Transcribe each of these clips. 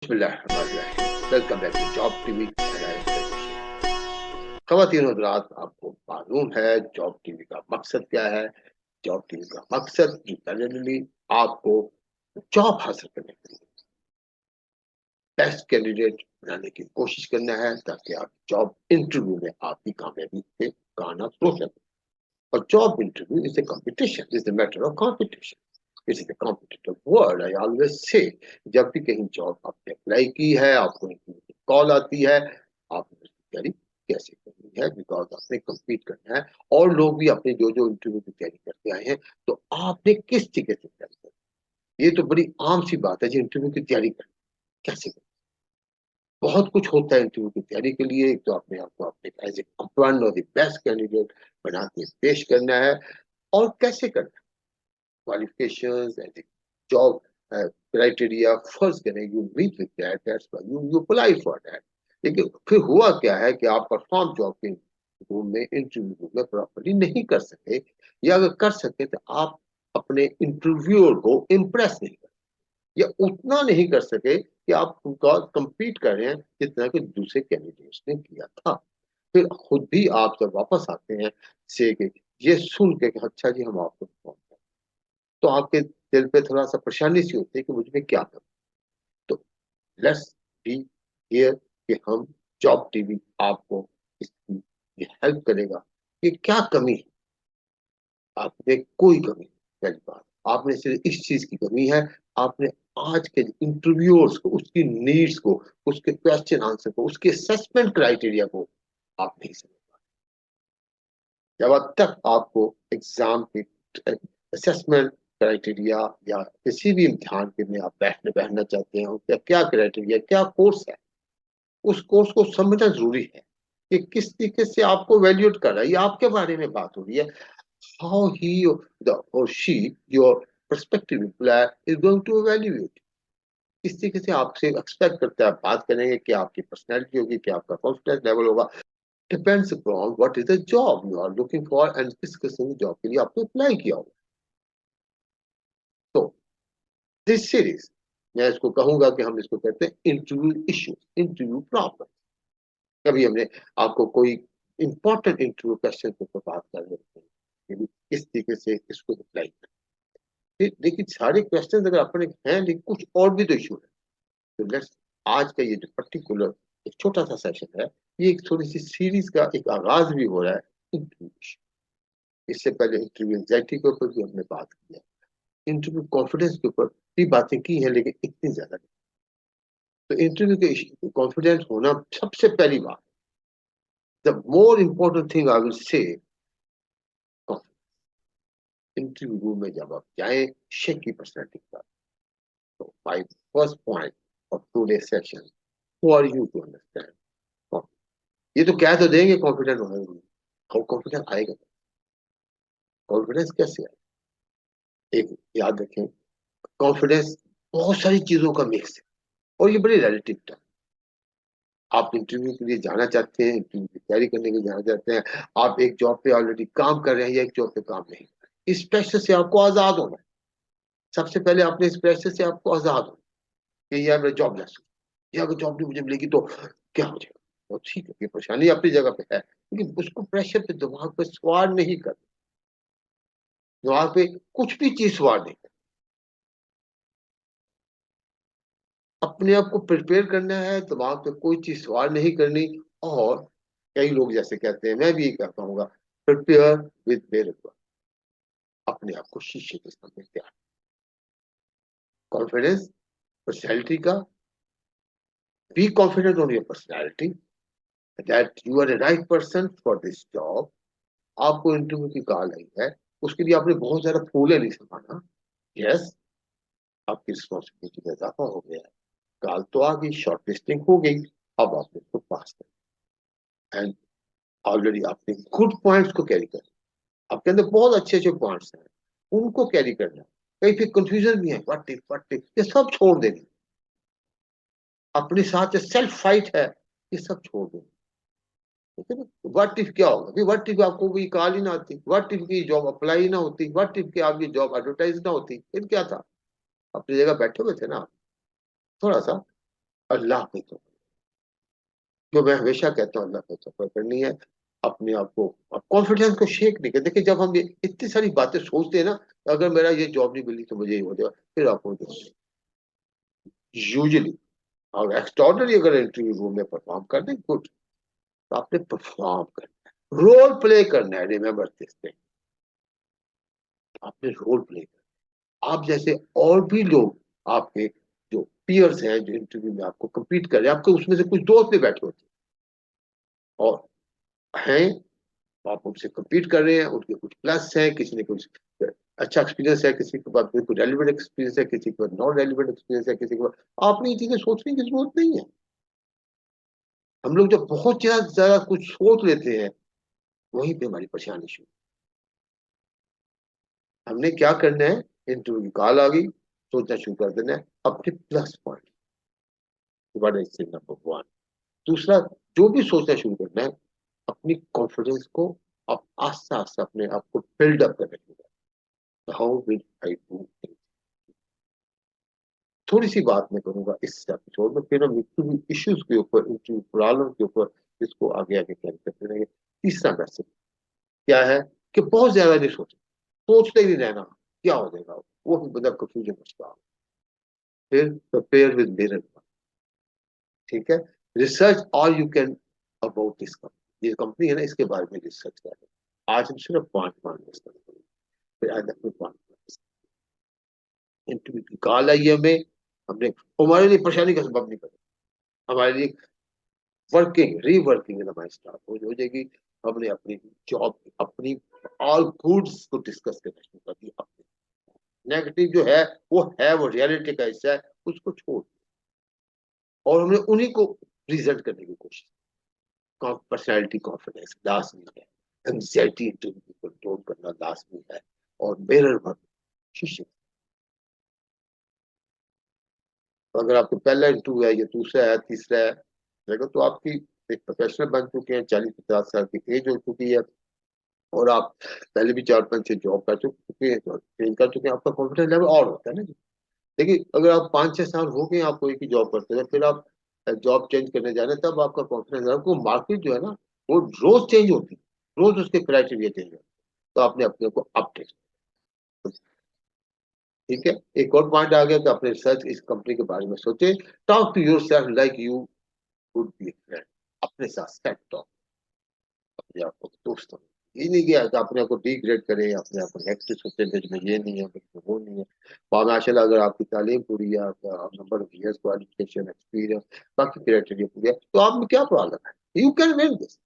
Welcome back to job TV. खवातीन और हजरात, आपको मालूम है जॉब टीवी का मकसद क्या है। जॉब टीवी का मकसद जनरली आपको जॉब हासिल करने के लिए बेस्ट कैंडिडेट बनाने की कोशिश करना है, ताकि आप जॉब इंटरव्यू में आपकी कामयाबी के काना हो सके। और job interview is a competition, is the matter of competition. It is a competitive world, I always say। जब भी कहीं जॉब आपने अप्लाई की है, आपको इंटरव्यू की कॉल आती है, आपने उसकी तैयारी कैसे करनी है, बिकॉज आपने compete करना है। और लोग भी अपने जो जो इंटरव्यू की तैयारी करते आए हैं, तो आपने किस तरीके से तैयारी करनी है। ये तो बड़ी आम सी बात है जी, इंटरव्यू की तैयारी करनी कैसे करनी। बहुत कुछ होता है इंटरव्यू की तैयारी के लिए। एक तो अपने आप को अपने as a one of the best candidate बना के पेश करना है। और कैसे करना है, qualifications and the job criteria first करें, you meet with that, that's why you apply for that। लेकिन फिर हुआ क्या है कि आप परफॉर्म जॉब के रूम में, इंटरव्यू रूम में प्रॉपर्ली नहीं कर सके, या अगर कर सके तो आप अपने इंटरव्यूअर को इम्प्रेस नहीं कर, या उतना नहीं कर सके कि आप उनका compete कर रहे हैं जितना कि दूसरे कैंडिडेट्स ने किया था। फिर खुद भी आप जब वापस आते हैं से कि ये सुन के कि अच्छा जी हम आपको perform करें, तो आपके दिल पे थोड़ा सा परेशानी सी होती है कि मुझे क्या करूं। तो लेट्स बी हियर कि हम जॉब टीवी आपको इसकी ये हेल्प करेगा कि क्या कमी है। आप में कोई कमी नहीं। पहली बात, आप में सिर्फ इस चीज की कमी है, आपने आज के इंटरव्यूअर्स को, उसकी नीड्स को, उसके क्वेश्चन आंसर को, उसके असेसमेंट क्राइटेरिया को आप नहीं समझ पा रहे। जब तक आपको एग्जाम के असेसमेंट क्राइटेरिया या किसी भी इम्तिहान के में आप बैठना चाहते हैं, उसका क्या क्राइटेरिया, क्या कोर्स है, उस कोर्स को समझना जरूरी है कि किस तरीके से आपको वैल्यूएट कर रहा है। ये आपके बारे में बात हो रही है। हाउ ही और she, your perspective employer is going to evaluate। किस तरीके से आपसे एक्सपेक्ट करते हैं, आप बात करेंगे, क्या आपकी पर्सनैलिटी होगी, क्या आपका कॉन्फिडेंस लेवल होगा। Depends upon what is the job you are looking for and किस किस्म की जॉब के लिए आपने अप्लाई किया होगा। तो दिस सीरीज, मैं इसको कहूंगा कि हम इसको कहते हैं इंटरव्यू इश्यूज, इंटरव्यू प्रॉब्लम। कभी हमने आपको कोई इंपॉर्टेंट इंटरव्यू क्वेश्चन के ऊपर बात कर रहे हैं कि किस तरीके से इसको अप्लाई करें। लेकिन सारे क्वेश्चन अगर अपने हैं, लेकिन कुछ और भी तो इशू है। तो लेट्स, आज का ये जो पर्टिकुलर एक छोटा सा सेशन है, ये एक थोड़ी सी सीरीज का एक आगाज भी हो रहा है इंटरव्यू इशू। इससे पहले इंटरव्यू एंजाइटी के ऊपर भी हमने बात की है, इंटरव्यू कॉन्फिडेंस के ऊपर भी बातें की है, लेकिन इतनी ज्यादा नहीं। तो इंटरव्यू के कॉन्फिडेंस होना सबसे पहली बात। The more important thing I will say, interview room में जब आप जाए, शेक की पर्सनैलिटी का। तो my first point of today session, who are you to understand. ये तो कह तो देंगे कॉन्फिडेंट होना जरूरी, और कॉन्फिडेंस आएगा। कॉन्फिडेंस कैसे आए, एक याद रखें, कॉन्फिडेंस बहुत सारी चीजों का मिक्स है, और ये बड़ी रिलेटिव टर्म। आप इंटरव्यू के लिए जाना चाहते हैं, इंटरव्यू की तैयारी करने के लिए जाना चाहते हैं, आप एक जॉब पे ऑलरेडी काम कर रहे हैं या एक जॉब पे काम नहीं कर रहे, इस प्रेशर से आपको आजाद होना है। सबसे पहले अपने इस प्रेशर से आपको आजाद होना है कि यार मैं जॉबलेस हूँ, या अगर जॉब नहीं मुझे मिलेगी तो क्या हो जाएगा। तो ठीक है, ये परेशानी अपनी जगह पे है, लेकिन उसको प्रेशर पे, दिमाग पे सवार नहीं कर, दिमाग पे कुछ भी चीज सवार नहीं कर। अपने आप को प्रिपेयर करना है, दिमाग पे कोई चीज सवार नहीं करनी। और कई लोग जैसे कहते हैं, मैं भी ये कहता हूँ, प्रिपेयर विद मेरे, अपने आप को शीशे के सामने तैयार। कॉन्फिडेंस पर्सनैलिटी का, be confident on your personality that you are a right person for this job. आपको इंटरव्यू की कॉल आई है, उसके लिए आपने बहुत ज्यादा फूले नहीं समाना। यस, आपकी रिस्पॉन्सिबिलिटी में इजाफा हो गया है, कॉल तो आ गई, शॉर्ट लिस्टिंग हो गई, अब आपने उसको पास कर, एंड ऑलरेडी आपने गुड पॉइंट्स को कैरी कर, आपके अंदर बहुत अच्छे अच्छे पॉइंट्स हैं, उनको कैरी करना। कहीं फिर कंफ्यूजन भी है, व्हाट इफ, ये सब छोड़ देंगे। अपने साथ जो सेल्फ फाइट है, ये सब छोड़ देंगे। ठीक है ना। व्हाट इफ क्या होगा, व्हाट इफ आपको कोई कॉल ही ना आती, व्हाट इफ की जॉब अप्लाई ना होती, व्हाट इफ की आपकी जॉब एडवर्टाइज ना होती, फिर क्या था। अपनी जगह बैठे हुए थे ना, थोड़ा सा अल्लाह पे तो, जो मैं हमेशा कहता हूँ, अल्लाह पे तो करनी है। अपने आप को, कॉन्फिडेंस को शेक नहीं कर। देखिए जब हम ये इतनी सारी बातें सोचते हैं ना, अगर मेरा ये जॉब नहीं मिली तो मुझे ये हो जाएगा, फिर आपको यूजुअली और एक्स्ट्रॉर्डनरी अगर इंटरव्यू रूम में परफॉर्म कर दें, गुड। तो आपने परफॉर्म करना है, रोल प्ले करना है। रिमेंबर दिस थिंग, आपने रोल प्ले करना। आप जैसे और भी लोग, आपके जो पियर्स हैं, जो इंटरव्यू में आपको compete कर रहे हैं, आपके उसमें से कुछ दोस्त भी बैठे होते हैं और हैं, आप उनसे compete कर रहे हैं। उनके कुछ प्लस है, किसी ने कुछ अच्छा एक्सपीरियंस है, किसी के पास बिल्कुल रेलिवेंट एक्सपीरियंस है, किसी के पास नॉन रेलिवेंट एक्सपीरियंस है, किसी के पास। आपने ये चीजें सोचने की जरूरत नहीं है। हम लोग जब बहुत ज्यादा ज्यादा कुछ सोच लेते हैं, वहीं पे हमारी परेशानी शुरू। हमने क्या करना है, इंटरव्यू की कॉल आ गई, सोचना शुरू कर देना है अपने प्लस पॉइंट। Number one. दूसरा, जो भी सोचना शुरू करना है, अपनी कॉन्फिडेंस को आप आस्ते आस्ते अपने आप को बिल्डअप करने की। How will I do. थोड़ी सी बात मैं करूंगा इस एपिसोड में, फिर हम इंटरव्यू इश्यूज के ऊपर, इंटरव्यू प्रॉब्लम के ऊपर इसको आगे आगे कैरी करते रहेंगे। तीसरा मैसेज क्या है, कि बहुत ज्यादा नहीं सोचना, सोचते ही नहीं रहना क्या हो जाएगा, वो भी बंदा कंफ्यूजन मचता। फिर प्रिपेयर विद मिरर, ठीक है। Research all you can about this company, ये कंपनी है ना, इसके बारे में रिसर्च करें। आज हम सिर्फ पॉइंट पॉइंट डिस्कस करेंगे, फिर आज अपने पॉइंट। इंटरव्यू की कॉल आई हमें, हमने, हमारे लिए परेशानी का सबब नहीं बने, हमारे लिए वर्किंग रीवर्किंग हमारी स्टार्ट हो जाएगी। हमने अपनी जॉब, अपनी ऑल गुड्स को डिस्कस करना शुरू कर दिया। अपने नेगेटिव जो है वो है, वो रियलिटी का हिस्सा है, उसको छोड़। और हमने उन्हीं को प्रेजेंट करने की कोशिश। पर्सनैलिटी कॉन्फिडेंस लाजमी है, एंग्जाइटी इंटरव्यू को कंट्रोल करना लाजमी है, और मिरर वर्क, शीशे। तो अगर आपको पहला इंटरव्यू है, या दूसरा है, तीसरा है, देखो तो आपकी एक प्रोफेशनल बन चुके हैं, 40-50 साल की एज हो चुकी है, और आप पहले भी 4-5 से जॉब कर चुके हैं, चेंज कर चुके हैं, आपका कॉन्फिडेंस लेवल और होता है ना। देखिए अगर आप 5-6 साल हो गए आपको एक ही जॉब करते हैं, फिर आप जॉब चेंज करने जा रहे हैं, तब आपका कॉन्फिडेंस, आपको मार्केट जो है ना, वो रोज चेंज होती है, रोज उसके क्राइटेरिया चेंज होते हैं। तो आपने अपने को अपडेट, ठीक है। एक और पॉइंट आ गया कि अपने रिसर्च इस कंपनी के बारे में सोचे। Talk to yourself like you would be friend, अपने साथ सेट टॉक, अपने आप को दोस्त। ये नहीं किया कि अपने आप को डिग्रेड करें, अपने आप को नेगेटिव सोचें कि मैं ये नहीं है, मैं वो नहीं है। और माशाल्लाह अगर आपकी तालीम पूरी है, आपका number of years qualification experience बाकी क्राइटेरिया पूरी है, तो आप में क्या प्रॉब्लम है, you can win this.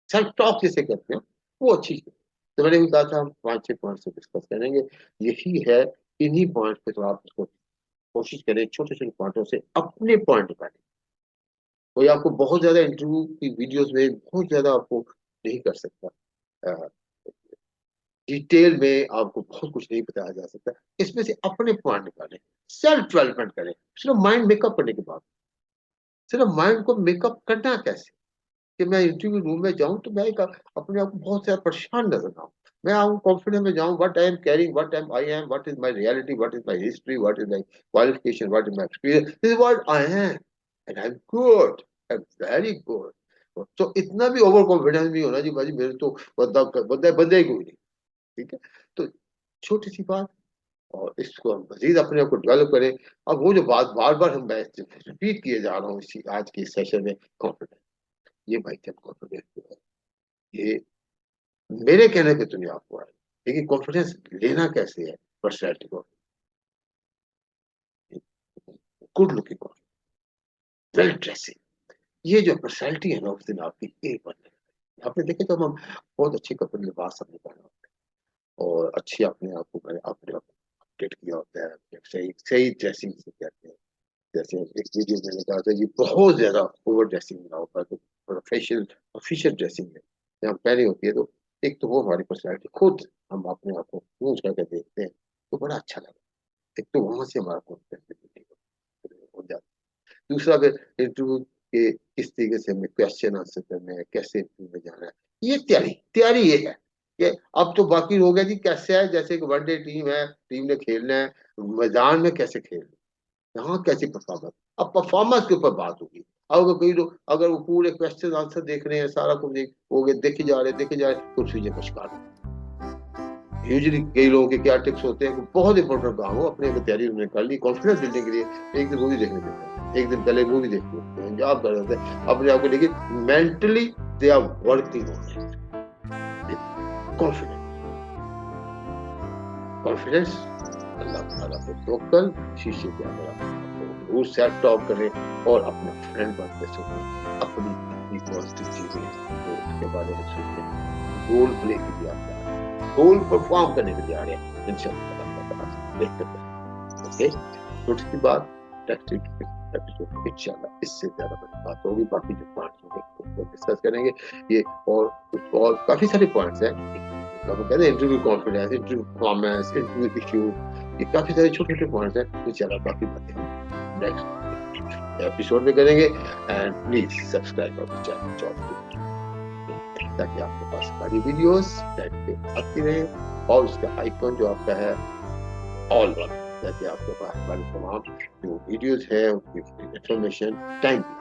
Self talk जिसे कहते हैं, वो अच्छी है। तो मैंने भी कहा था हम 5-6 पॉइंट से डिस्कस करेंगे, यही है। इन्हीं पॉइंट पे तो आप इसको कोशिश करें, छोटे छोटे पॉइंटों से अपने पॉइंट निकालें। कोई आपको बहुत ज्यादा इंटरव्यू की वीडियोस में बहुत ज्यादा आपको नहीं कर सकता, डिटेल में आपको बहुत कुछ नहीं बताया जा सकता। इसमें से अपने पॉइंट निकालें, सेल्फ डेवलपमेंट करें। सिर्फ माइंड मेकअप करने के बाद, सिर्फ माइंड को मेकअप करना कैसे, कि मैं इंटरव्यू रूम में जाऊं तो मैं अपने आप को बहुत ज्यादा परेशान नजर ना आऊं। मैं आऊं कॉन्फिडेंस में जाऊं, what I am carrying, what am I am, what is my reality, what is my history, what is my qualification, what is my experience, this is what I am, and I am good, I am very good. तो इतना भी over confidence नहीं होना जी, भाई मेरे तो बंदा बंदा बंदा ही कोई नहीं, ठीक है। तो छोटी सी बात, और इसको हम मजीद अपने आप को डेवलप करें। अब वो जो बात बार बार हम रिपीट किए जा रहा हूँ इसी आज के सेशन में, कॉन्फिडेंस। ये भाई क्या कॉन्फिडेंस, ये मेरे कहने पे तो नहीं आपको आए, लेकिन कॉन्फिडेंस लेना कैसे है, पर्सनैलिटी को, गुड लुकिंग, वेल ड्रेसिंग, ये जो पर्सनैलिटी है ना, उस दिन आपकी एक बनने। आपने देखे तो हम बहुत अच्छे कपड़े लिबास हमने पहना होता है, और अच्छी अपने आप को अपने आप अपडेट किया होता है, सही सही ड्रेसिंग से कहते हैं। जैसे एक वीडियो मैंने कहा था, ये बहुत ज्यादा ओवर ड्रेसिंग ना होता है, तो प्रोफेशनल ऑफिशियल ड्रेसिंग है जब पहनी होती है, तो एक तो वो हमारी पर्सनैलिटी खुद हम अपने आप को यूज करके देखते हैं, तो बड़ा अच्छा लगता है। एक तो वहां से हमारा कॉन्फिडेंस हो जाता है। दूसरा, फिर इंटरव्यू के किस तरीके से हमें क्वेश्चन आंसर करने हैं, कैसे इंटरव्यू में जाना है, ये तैयारी तैयारी ये है कि अब तो बाकी हो गया जी, कैसे है, जैसे कि वनडे टीम है, टीम ने खेलना है, मैदान में कैसे खेलना है, यहाँ कैसी परफॉर्मेंस। अब परफॉर्मेंस के ऊपर बात होगी। अगर कोई लोग अगर वो पूरे क्वेश्चन आंसर देख रहे हैं, सारा कुछ देखे जा रहे तो चीजें कुछ काट। यूजुअली कई लोगों के क्या टिप्स होते हैं कि बहुत इंपॉर्टेंट काम हो, अपने तैयारी उन्होंने कर ली, कॉन्फिडेंस बिल्डिंग के लिए एक दिन मूवी देखने देते हैं, एक दिन पहले मूवी देख लेते हैं, जॉब कर लेते हैं अपने आप को, लेकिन mentally they are working on it. Confidence confidence अल्लाह ताला पे तवक्कल, शीशे के आगे जरूर सेल्फ टॉक करें और अपने फ्रेंड बनते सोचें, अपनी इतनी पॉजिटिव चीजें तो उसके बारे में सोचें। रोल प्ले के लिए आप जा रहे हैं, रोल परफॉर्म करने के लिए आ रहे हैं, इंशाल्लाह देखते हैं। ओके, छोटी सी बात, नेक्स्ट एपिसोड इंशाल्लाह इससे ज्यादा बड़ी बात होगी, बाकी जो पॉइंट्स होंगे उसको डिस्कस करेंगे। ये और काफी सारे पॉइंट्स हैं, कहते हैं interview confidence, interview performance, interview issues, ये काफी सारे छोटे-छोटे पॉइंट्स हैं, इंशाल्लाह बाकी बातें हम नेक्स्ट एपिसोड में करेंगे। And please subscribe our channel job tips, ताकि आपके पास हमारी वीडियोस टाइम पे आती रहे, और उसका आइकन जो आपका है ऑल वन, ताकि आपके पास हमारी तमाम जो वीडियोस हैं उनकी इंफॉर्मेशन टाइम पे।